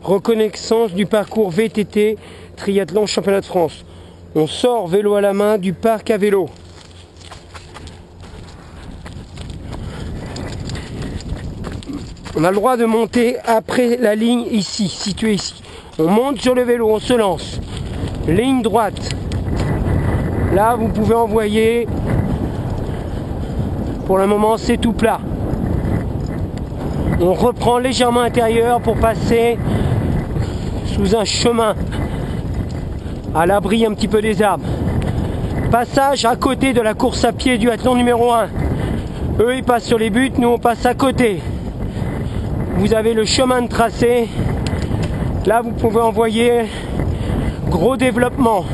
Reconnaissance du parcours VTT Triathlon Championnat de France. On sort vélo à la main du parc à vélo. On a le droit de monter après la ligne ici, située ici. On monte sur le vélo, on se lance. Ligne droite. Là, vous pouvez envoyer. Pour le moment, c'est tout plat. On reprend légèrement intérieur pour passer sous un chemin à l'abri un petit peu des arbres. Passage à côté de la course à pied du athlon numéro 1. Eux, ils passent sur les buts, nous, on passe à côté. Vous avez le chemin de tracé. Là, vous pouvez envoyer gros développement.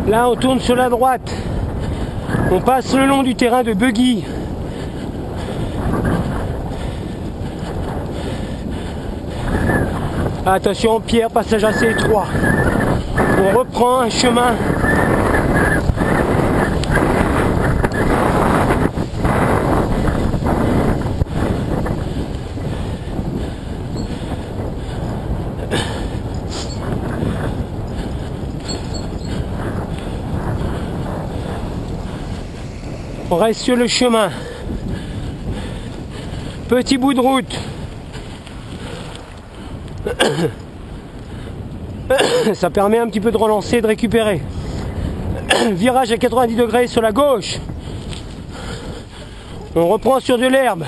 Là, on tourne sur la droite. On passe le long du terrain de buggy. Attention, pierre, passage assez étroit. On reprend un chemin. On reste sur le chemin. Petit bout de route. Ça permet un petit peu de relancer, de récupérer. Virage à 90 degrés sur la gauche. On reprend sur de l'herbe.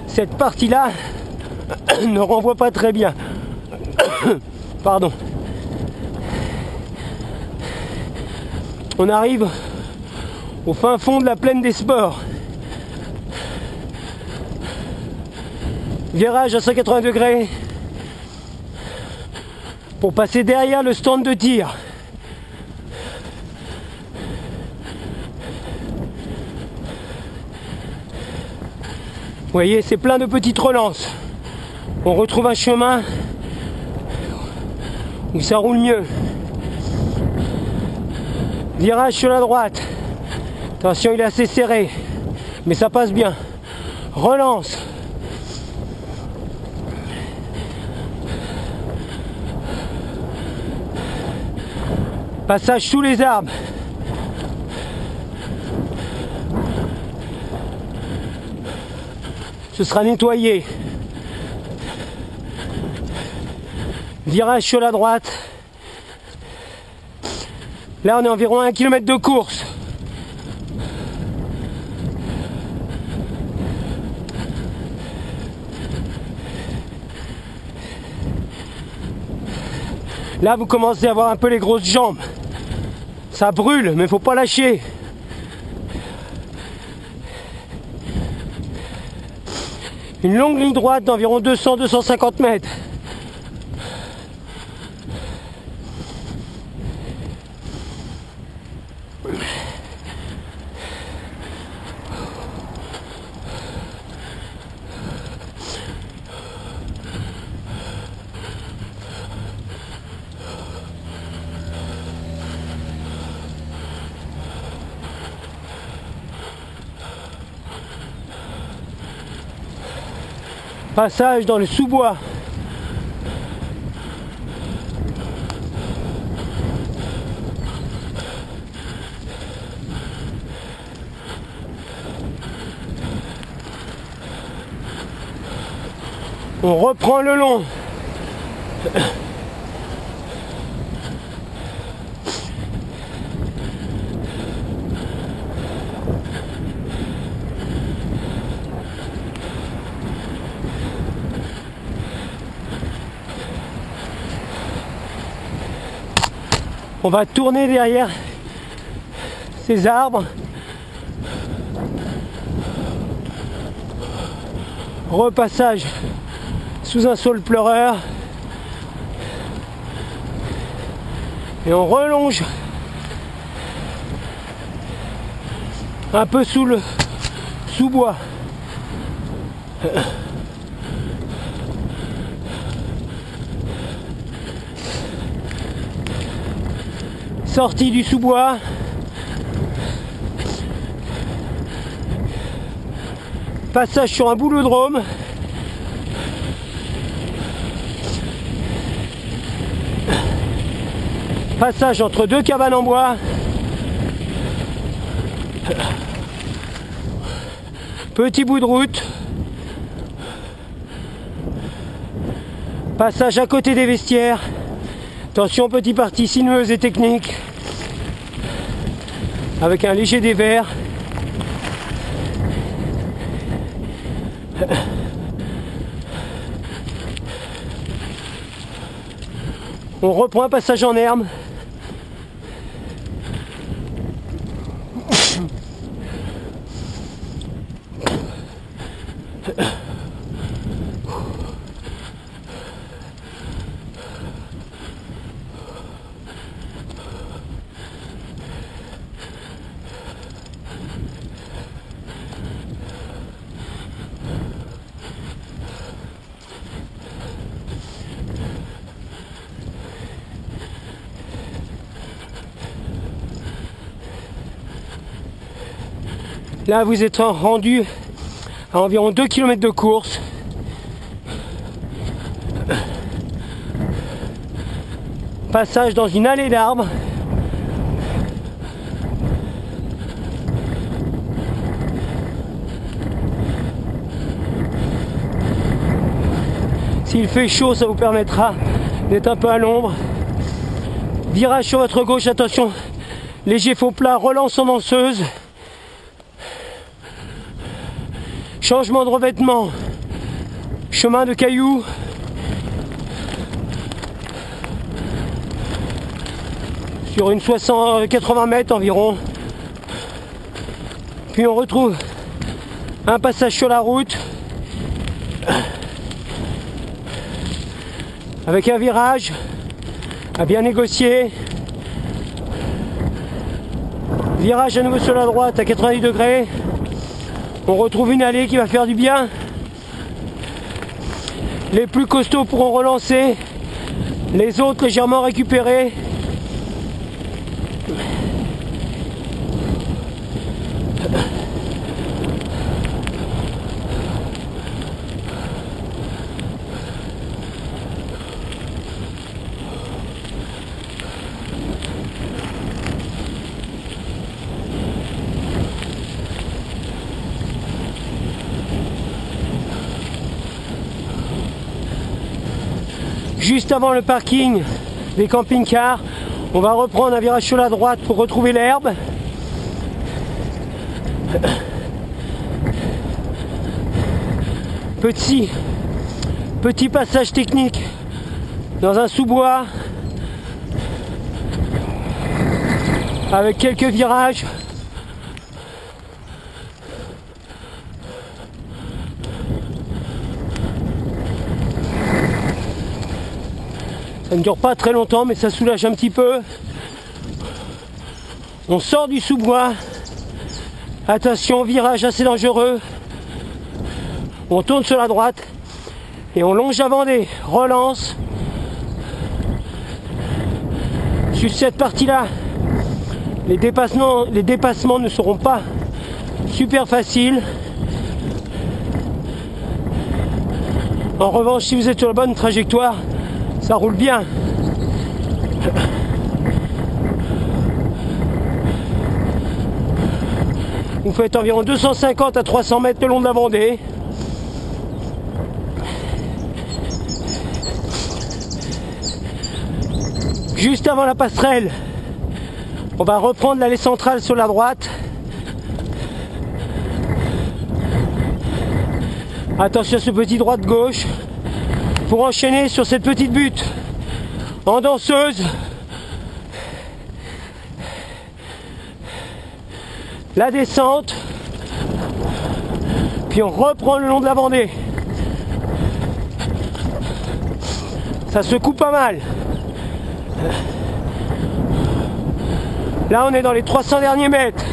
Cette partie-là ne renvoie pas très bien. Pardon. On arrive au fin fond de la plaine des sports. Virage à 180 degrés pour passer derrière le stand de tir. Vous voyez, c'est plein de petites relances. On retrouve un chemin où ça roule mieux. Virage sur la droite. Attention, il est assez serré, mais ça passe bien. Relance. Passage sous les arbres. Ce sera nettoyé. Virage sur la droite. Là, on est environ à 1 km de course. Là, vous commencez à avoir un peu les grosses jambes. Ça brûle, mais il ne faut pas lâcher. Une longue ligne droite d'environ 200-250 mètres. Passage dans le sous-bois. On reprend le long. On va tourner derrière ces arbres. Repassage sous un saule pleureur. Et on relonge un peu sous le sous-bois. Sortie du sous-bois. Passage sur un boulodrome. Passage entre deux cabanes en bois. Petit bout de route. Passage à côté des vestiaires. Attention, petite partie sinueuse et technique. Avec un léger dévers. On reprend un passage en herbe. Là, vous êtes rendu à environ 2 km de course. Passage dans une allée d'arbres. S'il fait chaud, ça vous permettra d'être un peu à l'ombre. Virage sur votre gauche, attention, léger faux plat, relance en danseuse. Changement de revêtement, chemin de cailloux. Sur une 80 mètres environ. Puis on retrouve un passage sur la route. Avec un virage à bien négocier. Virage à nouveau sur la droite à 90 degrés. On retrouve une allée qui va faire du bien. Les plus costauds pourront relancer. Les autres légèrement récupérés. Juste avant le parking des camping-cars, on va reprendre un virage sur la droite pour retrouver l'herbe. Petit passage technique dans un sous-bois avec quelques virages. Ça ne dure pas très longtemps, mais ça soulage un petit peu. On sort du sous-bois. Attention, virage assez dangereux. On tourne sur la droite et on longe la Vendée. Relance. Sur cette partie-là, les dépassements ne seront pas super faciles. En revanche, si vous êtes sur la bonne trajectoire, ça roule bien. Vous faites environ 250 à 300 mètres le long de la Vendée. Juste avant la passerelle, on va reprendre l'allée centrale sur la droite. Attention à ce petit droite-gauche. Pour enchaîner sur cette petite butte en danseuse. la descente, puis on reprend le long de la Vendée. Ça secoue pas mal. Là on est dans les 300 derniers mètres.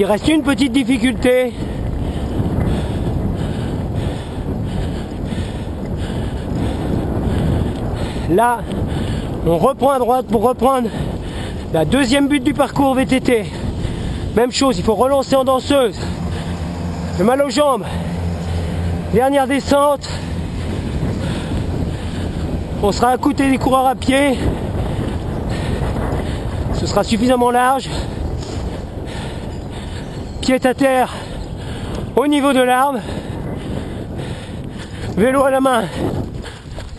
Il reste une petite difficulté. Là, on reprend à droite pour reprendre la deuxième butte du parcours VTT. Même chose, il faut relancer en danseuse. J'ai mal aux jambes. Dernière descente. On sera à côté des coureurs à pied. Ce sera suffisamment large. Pied à terre au niveau de l'arbre. Vélo à la main.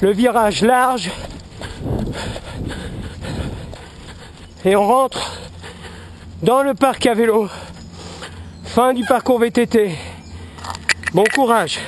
Le virage large. Et on rentre dans le parc à vélo. Fin du parcours VTT. Bon courage.